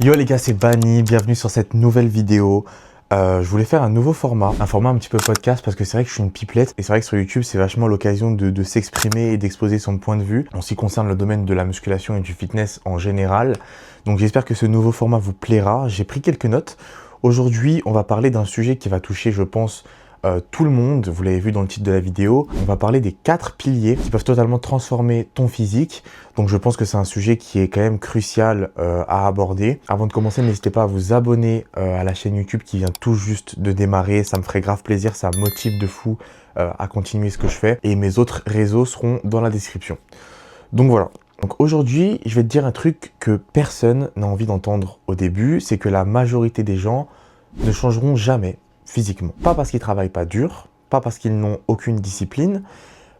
Yo les gars, c'est Bani, bienvenue sur cette nouvelle vidéo. Je voulais faire un nouveau format, un format un petit peu podcast parce que c'est vrai que je suis une pipelette et c'est vrai que sur YouTube c'est vachement l'occasion de s'exprimer et d'exposer son point de vue en ce qui concerne le domaine de la musculation et du fitness en général. Donc j'espère que ce nouveau format vous plaira. J'ai pris quelques notes. Aujourd'hui, on va parler d'un sujet qui va toucher, je pense, tout le monde. Vous l'avez vu dans le titre de la vidéo. On va parler des 4 piliers qui peuvent totalement transformer ton physique. Donc je pense que c'est un sujet qui est quand même crucial à aborder. Avant de commencer, n'hésitez pas à vous abonner à la chaîne YouTube qui vient tout juste de démarrer. Ça me ferait grave plaisir, ça me motive de fou à continuer ce que je fais. Et mes autres réseaux seront dans la description. Donc voilà. Donc aujourd'hui, je vais te dire un truc que personne n'a envie d'entendre au début. C'est que la majorité des gens ne changeront jamais physiquement. Pas parce qu'ils travaillent pas dur, pas parce qu'ils n'ont aucune discipline,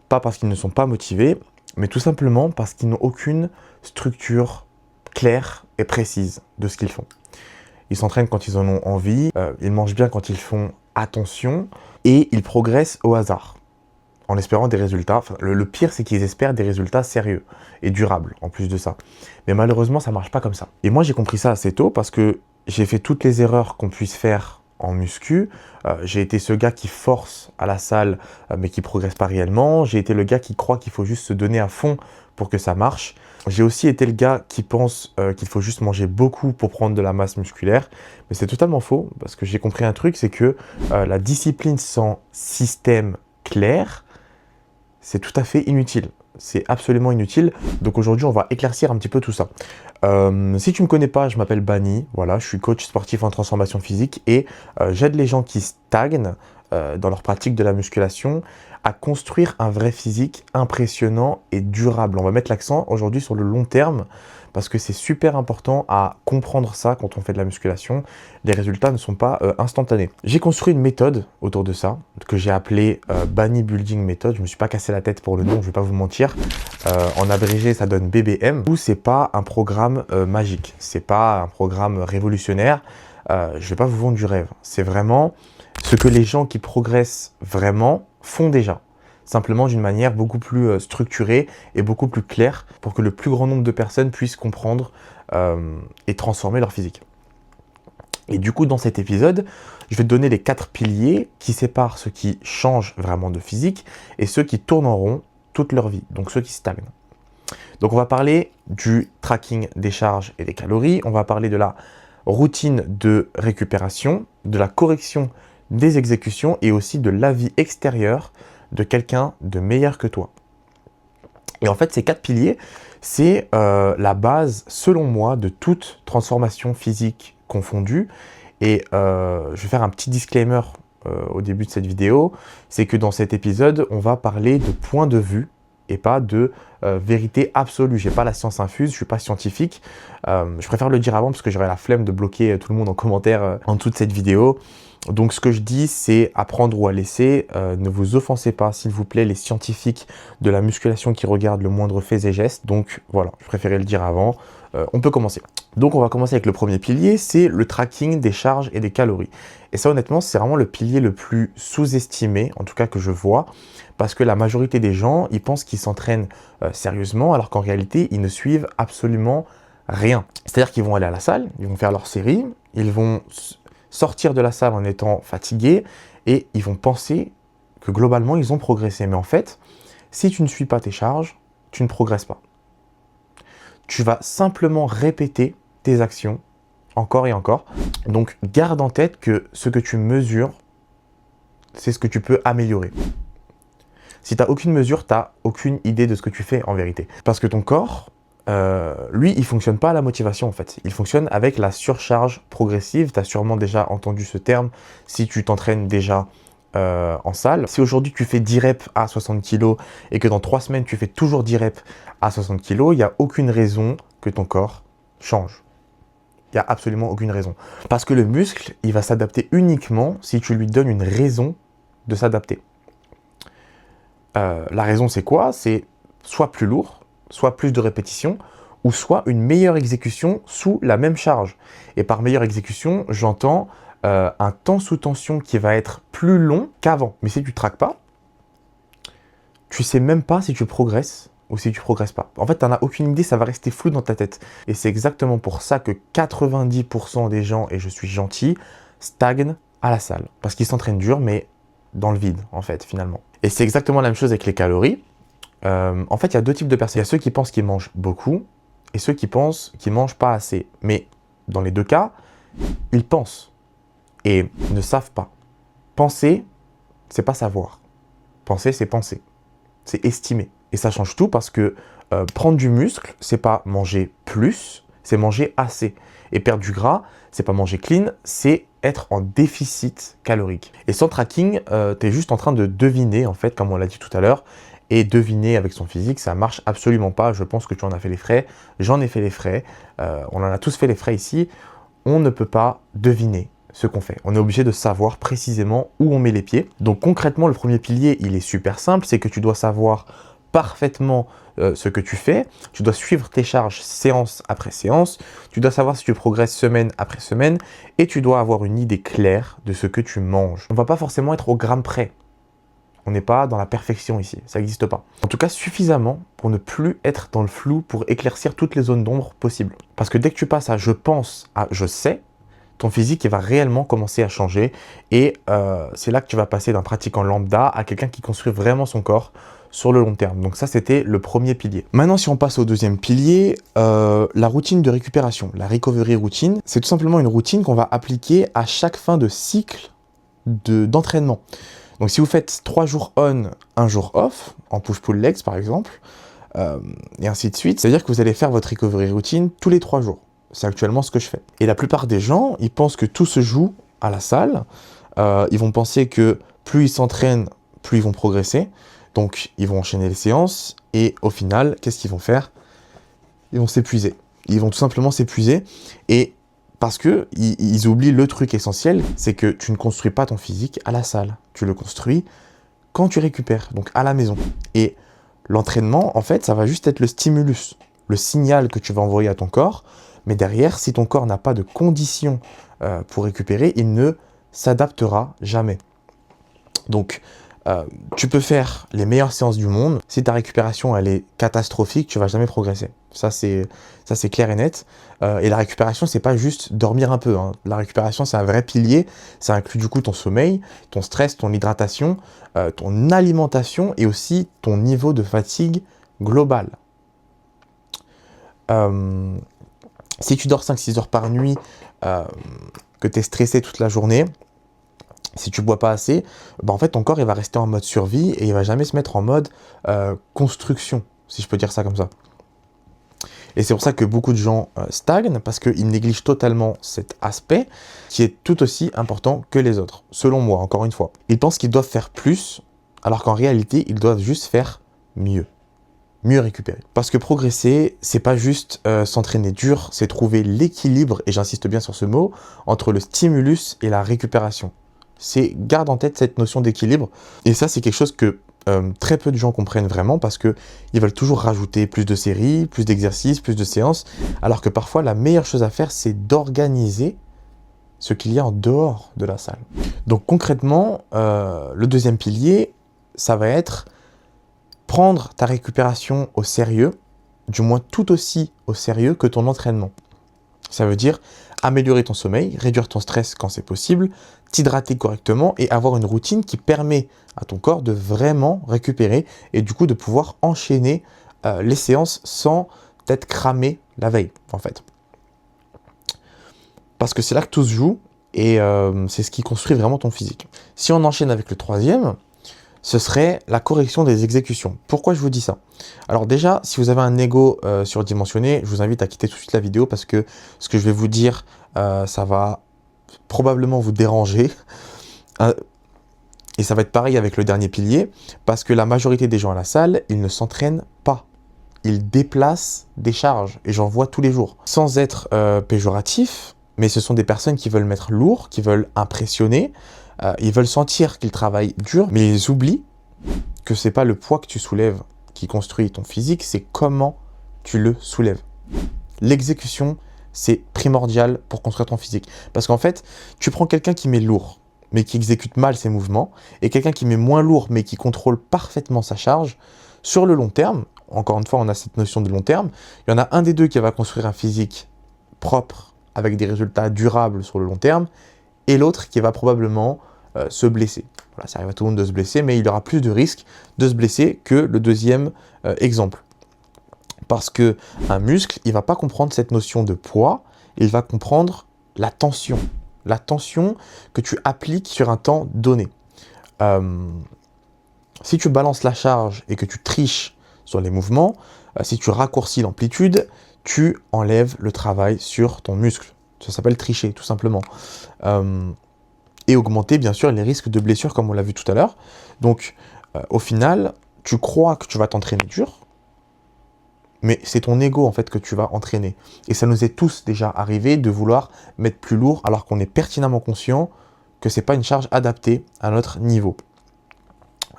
pas parce qu'ils ne sont pas motivés, mais tout simplement parce qu'ils n'ont aucune structure claire et précise de ce qu'ils font. Ils s'entraînent quand ils en ont envie, ils mangent bien quand ils font attention et ils progressent au hasard en espérant des résultats. Enfin, le pire, c'est qu'ils espèrent des résultats sérieux et durables en plus de ça. Mais malheureusement, ça marche pas comme ça. Et moi, j'ai compris ça assez tôt parce que j'ai fait toutes les erreurs qu'on puisse faire en muscu. J'ai été ce gars qui force à la salle mais qui progresse pas réellement. J'ai été le gars qui croit qu'il faut juste se donner à fond pour que ça marche. J'ai aussi été le gars qui pense qu'il faut juste manger beaucoup pour prendre de la masse musculaire. Mais c'est totalement faux parce que j'ai compris un truc, c'est que la discipline sans système clair, c'est tout à fait inutile. C'est absolument inutile. Donc aujourd'hui, on va éclaircir un petit peu tout ça. Si tu ne me connais pas, je m'appelle Bani. Voilà, je suis coach sportif en transformation physique et j'aide les gens qui stagnent dans leur pratique de la musculation à construire un vrai physique impressionnant et durable. On va mettre l'accent aujourd'hui sur le long terme parce que c'est super important à comprendre ça quand on fait de la musculation. Les résultats ne sont pas instantanés. J'ai construit une méthode autour de ça que j'ai appelée Bani Building Method. Je ne me suis pas cassé la tête pour le nom, je ne vais pas vous mentir. En abrégé, ça donne BBM. Ou c'est pas un programme magique, c'est pas un programme révolutionnaire. Je vais pas vous vendre du rêve. C'est vraiment ce que les gens qui progressent vraiment font déjà. Simplement d'une manière beaucoup plus structurée et beaucoup plus claire pour que le plus grand nombre de personnes puissent comprendre et transformer leur physique. Et du coup, dans cet épisode, je vais te donner les 4 piliers qui séparent ceux qui changent vraiment de physique et ceux qui tournent en rond toute leur vie, donc ceux qui stagnent. Donc on va parler du tracking des charges et des calories, on va parler de la routine de récupération, de la correction des exécutions et aussi de l'avis extérieur de quelqu'un de meilleur que toi. Et en fait, ces 4 piliers, c'est la base, selon moi, de toute transformation physique confondue. Et je vais faire un petit disclaimer au début de cette vidéo, c'est que dans cet épisode, on va parler de point de vue et pas de vérité absolue. J'ai pas la science infuse, je suis pas scientifique. Je préfère le dire avant parce que j'aurais la flemme de bloquer tout le monde en commentaire en dessous de cette vidéo. Donc ce que je dis, c'est à prendre ou à laisser. Ne vous offensez pas, s'il vous plaît, les scientifiques de la musculation qui regardent le moindre fait et geste. Donc voilà, je préférais le dire avant. On peut commencer. Donc on va commencer avec le premier pilier, c'est le tracking des charges et des calories. Et ça honnêtement, c'est vraiment le pilier le plus sous-estimé, en tout cas que je vois, parce que la majorité des gens, ils pensent qu'ils s'entraînent sérieusement, alors qu'en réalité, ils ne suivent absolument rien. C'est-à-dire qu'ils vont aller à la salle, ils vont faire leur série, ils vont sortir de la salle en étant fatigués et ils vont penser que globalement, ils ont progressé. Mais en fait, si tu ne suis pas tes charges, tu ne progresses pas. Tu vas simplement répéter tes actions encore et encore. Donc, garde en tête que ce que tu mesures, c'est ce que tu peux améliorer. Si tu n'as aucune mesure, tu n'as aucune idée de ce que tu fais en vérité. Parce que ton corps, lui, il ne fonctionne pas à la motivation en fait. Il fonctionne avec la surcharge progressive. Tu as sûrement déjà entendu ce terme si tu t'entraînes déjà en salle. Si aujourd'hui tu fais 10 reps à 60 kg et que dans 3 semaines tu fais toujours 10 reps à 60 kg, il n'y a aucune raison que ton corps change. Il n'y a absolument aucune raison. Parce que le muscle, il va s'adapter uniquement si tu lui donnes une raison de s'adapter. La raison c'est quoi? C'est soit plus lourd, soit plus de répétitions, ou soit une meilleure exécution sous la même charge. Et par meilleure exécution, j'entends un temps sous tension qui va être plus long qu'avant. Mais si tu ne traques pas, tu ne sais même pas si tu progresses ou si tu progresses pas. En fait, tu n'en as aucune idée, ça va rester flou dans ta tête. Et c'est exactement pour ça que 90% des gens, et je suis gentil, stagnent à la salle. Parce qu'ils s'entraînent dur, mais dans le vide, en fait, finalement. Et c'est exactement la même chose avec les calories. En fait, il y a deux types de personnes. Il y a ceux qui pensent qu'ils mangent beaucoup et ceux qui pensent qu'ils mangent pas assez. Mais dans les deux cas, ils pensent et ne savent pas. Penser, c'est pas savoir. Penser, c'est penser. C'est estimer. Et ça change tout parce que prendre du muscle, c'est pas manger plus, c'est manger assez. Et perdre du gras, c'est pas manger clean, c'est être en déficit calorique. Et sans tracking, tu es juste en train de deviner, en fait, comme on l'a dit tout à l'heure. Et deviner avec son physique, ça marche absolument pas. Je pense que tu en as fait les frais. J'en ai fait les frais. On en a tous fait les frais ici. On ne peut pas deviner ce qu'on fait. On est obligé de savoir précisément où on met les pieds. Donc concrètement, le premier pilier, il est super simple. C'est que tu dois savoir parfaitement ce que tu fais. Tu dois suivre tes charges séance après séance. Tu dois savoir si tu progresses semaine après semaine. Et tu dois avoir une idée claire de ce que tu manges. On ne va pas forcément être au gramme près. On n'est pas dans la perfection ici, ça n'existe pas. En tout cas, suffisamment pour ne plus être dans le flou, pour éclaircir toutes les zones d'ombre possibles. Parce que dès que tu passes à « je pense » à « je sais », ton physique il va réellement commencer à changer. Et c'est là que tu vas passer d'un pratiquant lambda à quelqu'un qui construit vraiment son corps sur le long terme. Donc ça, c'était le premier pilier. Maintenant, si on passe au deuxième pilier, la routine de récupération, la recovery routine, c'est tout simplement une routine qu'on va appliquer à chaque fin de cycle d'entraînement. Donc si vous faites 3 jours on, 1 jour off, en push-pull legs par exemple, et ainsi de suite, c'est-à-dire que vous allez faire votre recovery routine tous les 3 jours. C'est actuellement ce que je fais. Et la plupart des gens, ils pensent que tout se joue à la salle. Ils vont penser que plus ils s'entraînent, plus ils vont progresser. Donc ils vont enchaîner les séances et au final, qu'est-ce qu'ils vont faire? Ils vont s'épuiser. Ils vont tout simplement s'épuiser et parce que ils oublient le truc essentiel, c'est que tu ne construis pas ton physique à la salle. Tu le construis quand tu récupères, donc à la maison. Et l'entraînement, en fait, ça va juste être le stimulus, le signal que tu vas envoyer à ton corps. Mais derrière, si ton corps n'a pas de conditions pour récupérer, il ne s'adaptera jamais. Donc, tu peux faire les meilleures séances du monde. Si ta récupération elle est catastrophique, tu vas jamais progresser. Ça c'est clair et net. Et la récupération, c'est pas juste dormir un peu, hein. La récupération, c'est un vrai pilier. Ça inclut du coup ton sommeil, ton stress, ton hydratation, ton alimentation et aussi ton niveau de fatigue global. Si tu dors 5-6 heures par nuit, que tu es stressé toute la journée, si tu bois pas assez, bah en fait ton corps il va rester en mode survie et il va jamais se mettre en mode construction, si je peux dire ça comme ça. Et c'est pour ça que beaucoup de gens stagnent, parce qu'ils négligent totalement cet aspect qui est tout aussi important que les autres, selon moi, encore une fois. Ils pensent qu'ils doivent faire plus, alors qu'en réalité, ils doivent juste faire mieux. Mieux récupérer. Parce que progresser, c'est pas juste s'entraîner dur, c'est trouver l'équilibre, et j'insiste bien sur ce mot, entre le stimulus et la récupération. Garde en tête cette notion d'équilibre. Et ça, c'est quelque chose que très peu de gens comprennent vraiment parce qu'ils veulent toujours rajouter plus de séries, plus d'exercices, plus de séances, alors que parfois, la meilleure chose à faire, c'est d'organiser ce qu'il y a en dehors de la salle. Donc concrètement, le deuxième pilier, ça va être prendre ta récupération au sérieux, du moins tout aussi au sérieux que ton entraînement. Ça veut dire améliorer ton sommeil, réduire ton stress quand c'est possible, t'hydrater correctement et avoir une routine qui permet à ton corps de vraiment récupérer et du coup de pouvoir enchaîner les séances sans être cramé la veille en fait. Parce que c'est là que tout se joue et c'est ce qui construit vraiment ton physique. Si on enchaîne avec le troisième, ce serait la correction des exécutions. Pourquoi je vous dis ça? Alors déjà, si vous avez un ego surdimensionné, je vous invite à quitter tout de suite la vidéo parce que ce que je vais vous dire, ça va probablement vous déranger. Et ça va être pareil avec le dernier pilier, parce que la majorité des gens à la salle, ils ne s'entraînent pas. Ils déplacent des charges, et j'en vois tous les jours. Sans être péjoratif, mais ce sont des personnes qui veulent mettre lourd, qui veulent impressionner, ils veulent sentir qu'ils travaillent dur, mais ils oublient que c'est pas le poids que tu soulèves qui construit ton physique, c'est comment tu le soulèves. L'exécution, c'est primordial pour construire ton physique. Parce qu'en fait, tu prends quelqu'un qui met lourd, mais qui exécute mal ses mouvements, et quelqu'un qui met moins lourd, mais qui contrôle parfaitement sa charge, sur le long terme, encore une fois, on a cette notion de long terme. Il y en a un des deux qui va construire un physique propre avec des résultats durables sur le long terme et l'autre qui va probablement se blesser. Voilà, ça arrive à tout le monde de se blesser, mais il aura plus de risques de se blesser que le deuxième exemple. Parce qu'un muscle, il ne va pas comprendre cette notion de poids, il va comprendre la tension que tu appliques sur un temps donné. Si tu balances la charge et que tu triches sur les mouvements, si tu raccourcis l'amplitude, tu enlèves le travail sur ton muscle. Ça s'appelle tricher, tout simplement. Et augmenter, bien sûr, les risques de blessure, comme on l'a vu tout à l'heure. Donc, au final, tu crois que tu vas t'entraîner dur, mais c'est ton ego, en fait, que tu vas entraîner. Et ça nous est tous déjà arrivé de vouloir mettre plus lourd, alors qu'on est pertinemment conscient que ce n'est pas une charge adaptée à notre niveau.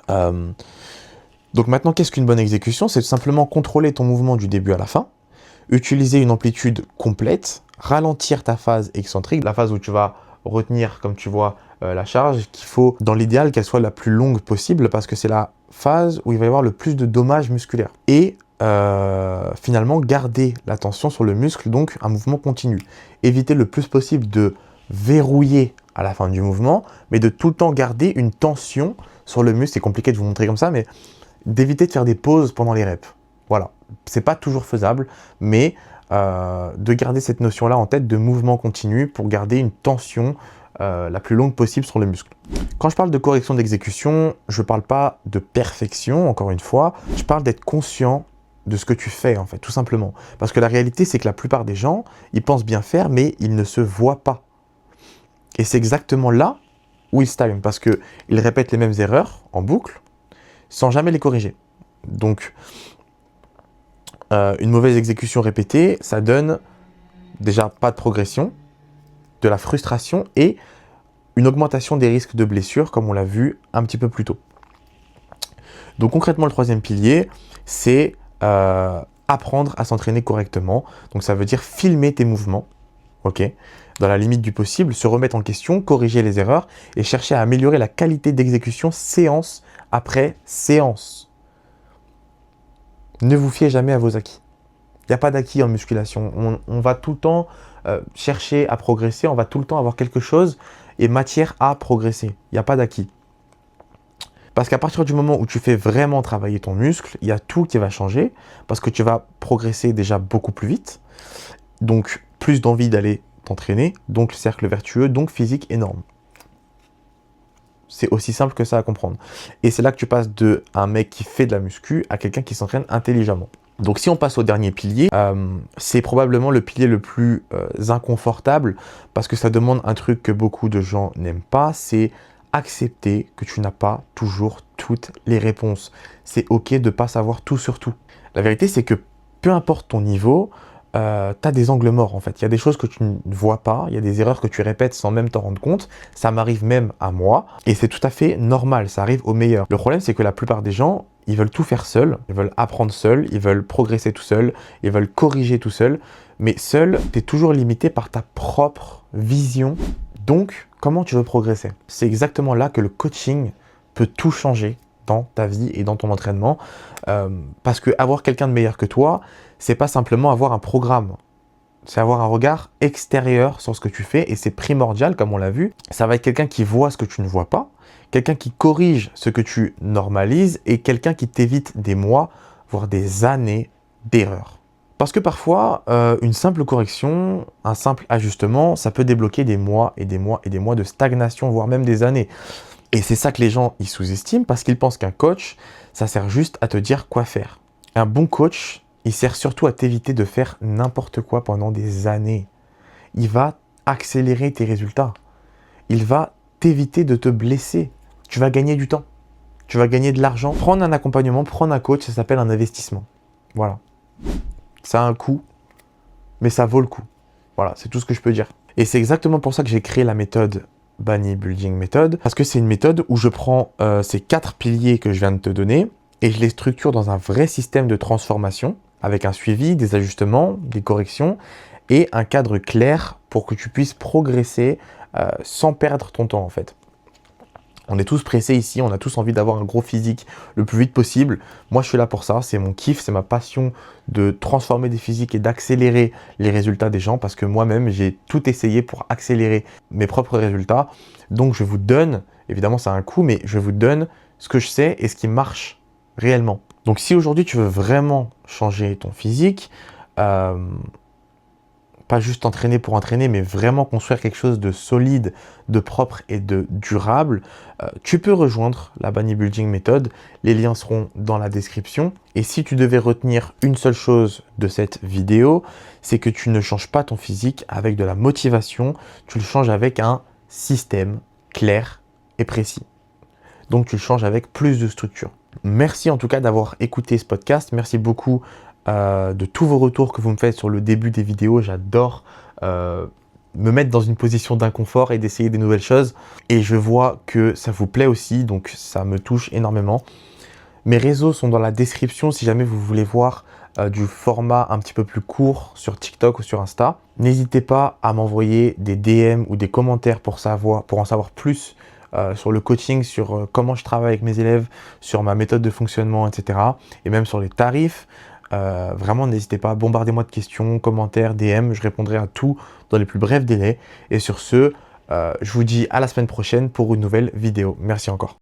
Donc maintenant, qu'est-ce qu'une bonne exécution? C'est tout simplement contrôler ton mouvement du début à la fin, utiliser une amplitude complète, ralentir ta phase excentrique, la phase où tu vas retenir, comme tu vois, la charge, qu'il faut, dans l'idéal, qu'elle soit la plus longue possible, parce que c'est la phase où il va y avoir le plus de dommages musculaires. Et finalement, garder la tension sur le muscle, donc un mouvement continu. Éviter le plus possible de verrouiller à la fin du mouvement, mais de tout le temps garder une tension sur le muscle. C'est compliqué de vous montrer comme ça, mais d'éviter de faire des pauses pendant les reps. Voilà, c'est pas toujours faisable, mais de garder cette notion-là en tête de mouvement continu pour garder une tension la plus longue possible sur le muscle. Quand je parle de correction d'exécution, je ne parle pas de perfection, encore une fois, je parle d'être conscient de ce que tu fais, en fait, tout simplement. Parce que la réalité, c'est que la plupart des gens, ils pensent bien faire, mais ils ne se voient pas. Et c'est exactement là où ils stagnent, parce qu'ils répètent les mêmes erreurs en boucle, sans jamais les corriger. Donc, une mauvaise exécution répétée, ça donne déjà pas de progression, de la frustration et une augmentation des risques de blessure, comme on l'a vu un petit peu plus tôt. Donc concrètement, le troisième pilier, c'est apprendre à s'entraîner correctement. Donc ça veut dire filmer tes mouvements, ok, dans la limite du possible, se remettre en question, corriger les erreurs et chercher à améliorer la qualité d'exécution séance après séance. Ne vous fiez jamais à vos acquis. Il n'y a pas d'acquis en musculation. On va tout le temps chercher à progresser, on va tout le temps avoir quelque chose et matière à progresser. Il n'y a pas d'acquis. Parce qu'à partir du moment où tu fais vraiment travailler ton muscle, il y a tout qui va changer parce que tu vas progresser déjà beaucoup plus vite. Donc, plus d'envie d'aller t'entraîner, donc le cercle vertueux, donc physique énorme. C'est aussi simple que ça à comprendre. Et c'est là que tu passes de un mec qui fait de la muscu à quelqu'un qui s'entraîne intelligemment. Donc si on passe au dernier pilier, c'est probablement le pilier le plus inconfortable parce que ça demande un truc que beaucoup de gens n'aiment pas, c'est accepter que tu n'as pas toujours toutes les réponses. C'est ok de ne pas savoir tout sur tout. La vérité, c'est que peu importe ton niveau, tu as des angles morts en fait. Il y a des choses que tu ne vois pas, il y a des erreurs que tu répètes sans même t'en rendre compte. Ça m'arrive même à moi et c'est tout à fait normal, ça arrive aux meilleurs. Le problème, c'est que la plupart des gens, ils veulent tout faire seuls, ils veulent apprendre seuls, ils veulent progresser tout seuls, ils veulent corriger tout seuls. Mais seul, tu es toujours limité par ta propre vision. Donc, comment tu veux progresser? C'est exactement là que le coaching peut tout changer dans ta vie et dans ton entraînement. Parce que avoir quelqu'un de meilleur que toi, c'est pas simplement avoir un programme. C'est avoir un regard extérieur sur ce que tu fais et c'est primordial, comme on l'a vu. Ça va être quelqu'un qui voit ce que tu ne vois pas, quelqu'un qui corrige ce que tu normalises et quelqu'un qui t'évite des mois, voire des années d'erreurs. Parce que parfois, une simple correction, un simple ajustement, ça peut débloquer des mois et des mois et des mois de stagnation, voire même des années. Et c'est ça que les gens ils sous-estiment parce qu'ils pensent qu'un coach, ça sert juste à te dire quoi faire. Un bon coach, il sert surtout à t'éviter de faire n'importe quoi pendant des années. Il va accélérer tes résultats. Il va t'éviter de te blesser. Tu vas gagner du temps. Tu vas gagner de l'argent. Prendre un accompagnement, prendre un coach, ça s'appelle un investissement. Voilà. Ça a un coût, mais ça vaut le coup. Voilà, c'est tout ce que je peux dire. Et c'est exactement pour ça que j'ai créé la méthode Bani Building Method, parce que c'est une méthode où je prends ces 4 piliers que je viens de te donner et je les structure dans un vrai système de transformation avec un suivi, des ajustements, des corrections et un cadre clair pour que tu puisses progresser sans perdre ton temps en fait. On est tous pressés ici, on a tous envie d'avoir un gros physique le plus vite possible. Moi, je suis là pour ça, c'est mon kiff, c'est ma passion de transformer des physiques et d'accélérer les résultats des gens parce que moi-même, j'ai tout essayé pour accélérer mes propres résultats. Donc, je vous donne, évidemment, ça a un coût, mais je vous donne ce que je sais et ce qui marche réellement. Donc, si aujourd'hui, tu veux vraiment changer ton physique, pas juste entraîner pour entraîner, mais vraiment construire quelque chose de solide, de propre et de durable, tu peux rejoindre la Bunny Building Method. Les liens seront dans la description. Et si tu devais retenir une seule chose de cette vidéo, c'est que tu ne changes pas ton physique avec de la motivation, tu le changes avec un système clair et précis. Donc tu le changes avec plus de structure. Merci en tout cas d'avoir écouté ce podcast. Merci beaucoup de tous vos retours que vous me faites sur le début des vidéos. J'adore me mettre dans une position d'inconfort et d'essayer des nouvelles choses. Et je vois que ça vous plaît aussi, donc ça me touche énormément. Mes réseaux sont dans la description si jamais vous voulez voir du format un petit peu plus court sur TikTok ou sur Insta. N'hésitez pas à m'envoyer des DM ou des commentaires pour en savoir plus sur le coaching, sur comment je travaille avec mes élèves, sur ma méthode de fonctionnement, etc. Et même sur les tarifs. Vraiment, n'hésitez pas, bombardez-moi de questions, commentaires, DM, je répondrai à tout dans les plus brefs délais. Et sur ce, je vous dis à la semaine prochaine pour une nouvelle vidéo. Merci encore.